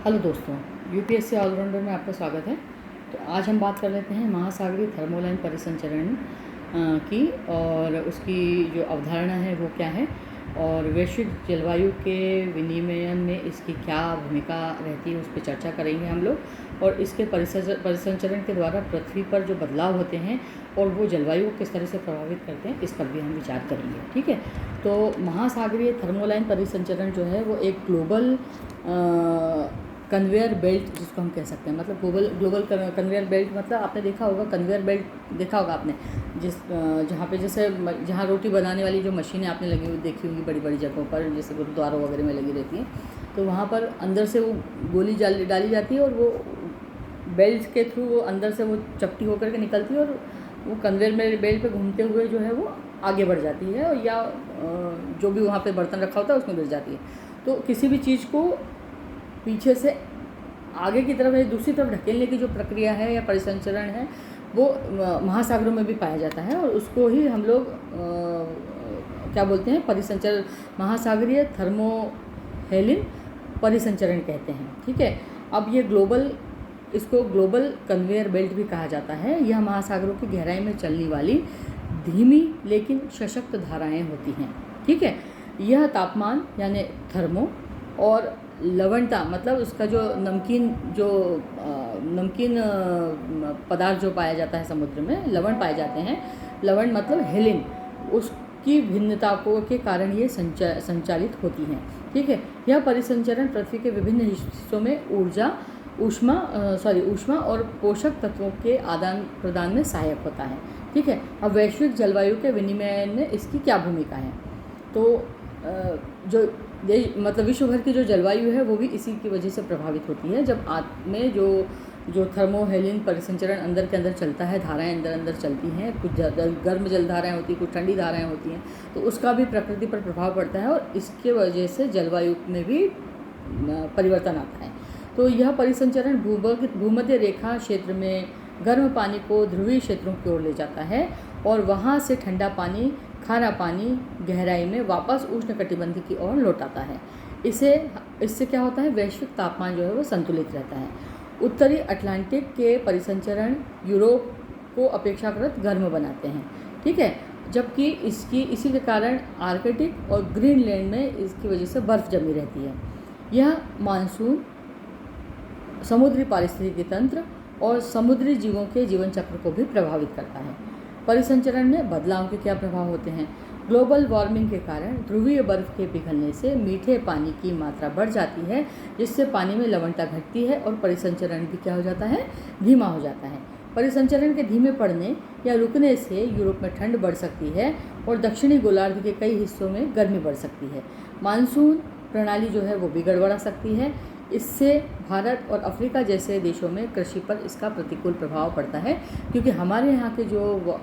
Hello दोस्तों, UPSC allrounder में आपका स्वागत है। तो आज हम बात कर लेते हैं महासागरीय थर्मोलाइन परिसंचरण की, और उसकी जो अवधारणा है वो क्या है, और वैश्विक जलवायु के विनियमन में इसकी क्या भूमिका रहती है उस पर चर्चा करेंगे हम लोग। और इसके परिसंचरण के द्वारा पृथ्वी पर जो बदलाव होते हैं और वो जलवायु को किस तरह से प्रभावित करते हैं, इस पर भी हम विचार करेंगे। ठीक है, तो महासागरीय थर्मोलाइन परिसंचरण जो है वो एक ग्लोबल कन्वेयर बेल्ट जिसको हम कह सकते हैं, मतलब ग्लोबल कन्वेयर बेल्ट, मतलब आपने देखा होगा कन्वेयर बेल्ट, देखा होगा आपने, जहाँ पे जैसे जहाँ रोटी बनाने वाली जो मशीनें आपने लगी हुई देखी होगी बड़ी बड़ी जगहों पर, जैसे गुरुद्वारों वगैरह में लगी रहती हैं, तो वहाँ पर अंदर से वो गोली डाली जाती है और वो बेल्ट के थ्रू वो अंदर से वो चपटी होकर के निकलती है और वो कन्वेयर बेल्ट पे घूमते हुए जो है वो आगे बढ़ जाती है, और या जो भी वहाँ पे बर्तन रखा होता है उसमें गिर जाती है। तो किसी भी चीज़ को पीछे से आगे की तरफ या दूसरी तरफ ढकेलने की जो प्रक्रिया है या परिसंचरण है वो महासागरों में भी पाया जाता है, और उसको ही हम लोग क्या बोलते हैं, परिसंचरण, महासागरीय थर्मोहेलिन परिसंचरण कहते हैं। ठीक है, अब ये इसको ग्लोबल कन्वेयर बेल्ट भी कहा जाता है। यह महासागरों की गहराई में चलने वाली धीमी लेकिन सशक्त धाराएं होती हैं। ठीक है, यह तापमान यानी थर्मो और लवणता, मतलब उसका जो नमकीन पदार्थ जो पाया जाता है समुद्र में, लवण पाए जाते हैं, लवण मतलब हेलिन, उसकी भिन्नता के कारण ये संचालित होती हैं। ठीक है, यह परिसंचरण पृथ्वी के विभिन्न हिस्सों में ऊष्मा और पोषक तत्वों के आदान प्रदान में सहायक होता है। ठीक है, अब वैश्विक जलवायु के विनिमय में इसकी क्या भूमिका है, तो जो मतलब विश्व भर की जो जलवायु है वो भी इसी की वजह से प्रभावित होती है। जब में जो थर्मोहेलिन परिसंचरण अंदर के अंदर चलता है, धाराएं अंदर चलती हैं, कुछ गर्म जल धाराएँ होती हैं, कुछ ठंडी धाराएँ होती हैं, तो उसका भी प्रकृति पर प्रभाव पड़ता है और इसके वजह से जलवायु में भी परिवर्तन आता है। तो यह परिसंचरण भूमध्य रेखा क्षेत्र में गर्म पानी को ध्रुवीय क्षेत्रों की ओर ले जाता है और वहाँ से ठंडा पानी, खारा पानी गहराई में वापस उष्णकटिबंध की ओर लौटाता है। इससे क्या होता है, वैश्विक तापमान जो है वो संतुलित रहता है। उत्तरी अटलांटिक के परिसंचरण यूरोप को अपेक्षाकृत गर्म बनाते हैं। ठीक है, जबकि इसी के कारण आर्कटिक और ग्रीनलैंड में इसकी वजह से बर्फ़ जमी रहती है। यह मानसून, समुद्री पारिस्थितिकी तंत्र और समुद्री जीवों के जीवन चक्र को भी प्रभावित करता है। परिसंचरण में बदलाव के क्या प्रभाव होते हैं? ग्लोबल वार्मिंग के कारण ध्रुवीय बर्फ के पिघलने से मीठे पानी की मात्रा बढ़ जाती है, जिससे पानी में लवणता घटती है और परिसंचरण भी क्या हो जाता है, धीमा हो जाता है। परिसंचरण के धीमे पड़ने या रुकने से यूरोप में ठंड बढ़ सकती है और दक्षिणी गोलार्ध के कई हिस्सों में गर्मी बढ़ सकती है। मानसून प्रणाली जो है वो भी गड़बड़ा सकती है। इससे भारत और अफ्रीका जैसे देशों में कृषि पर इसका प्रतिकूल प्रभाव पड़ता है, क्योंकि हमारे यहाँ के जो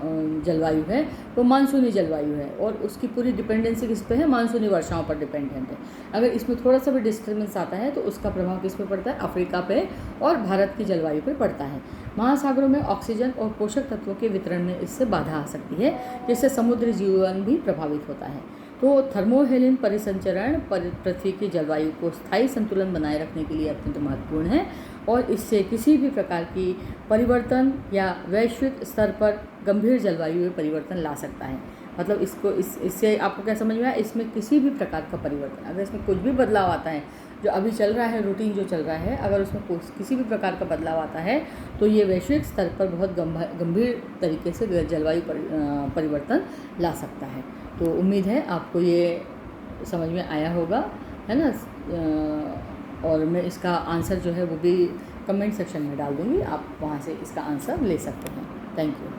जलवायु है वो मानसूनी जलवायु है और उसकी पूरी डिपेंडेंसी किस पे है, मानसूनी वर्षाओं पर डिपेंडेंट है। अगर इसमें थोड़ा सा भी डिस्टर्बेंस आता है तो उसका प्रभाव किस पे पड़ता है, अफ्रीका पे और भारत की जलवायु पर पड़ता है। महासागरों में ऑक्सीजन और पोषक तत्वों के वितरण में इससे बाधा आ सकती है, जिससे समुद्री जीवन भी प्रभावित होता है। तो थर्मोहेलिन परिसंचरण पृथ्वी की जलवायु को स्थायी संतुलन बनाए रखने के लिए अत्यंत महत्वपूर्ण है और इससे किसी भी प्रकार की परिवर्तन या वैश्विक स्तर पर गंभीर जलवायु में परिवर्तन ला सकता है। मतलब इससे आपको क्या समझ में आया, इसमें किसी भी प्रकार का परिवर्तन, अगर इसमें कुछ भी बदलाव आता है, जो अभी चल रहा है, रूटीन जो चल रहा है, अगर उसमें किसी भी प्रकार का बदलाव आता है तो ये वैश्विक स्तर पर बहुत गंभीर तरीके से जलवायु परिवर्तन ला सकता है। तो उम्मीद है आपको ये समझ में आया होगा, है ना। और मैं इसका आंसर जो है वो भी कमेंट सेक्शन में डाल दूँगी, आप वहाँ से इसका आंसर ले सकते हैं। Thank you.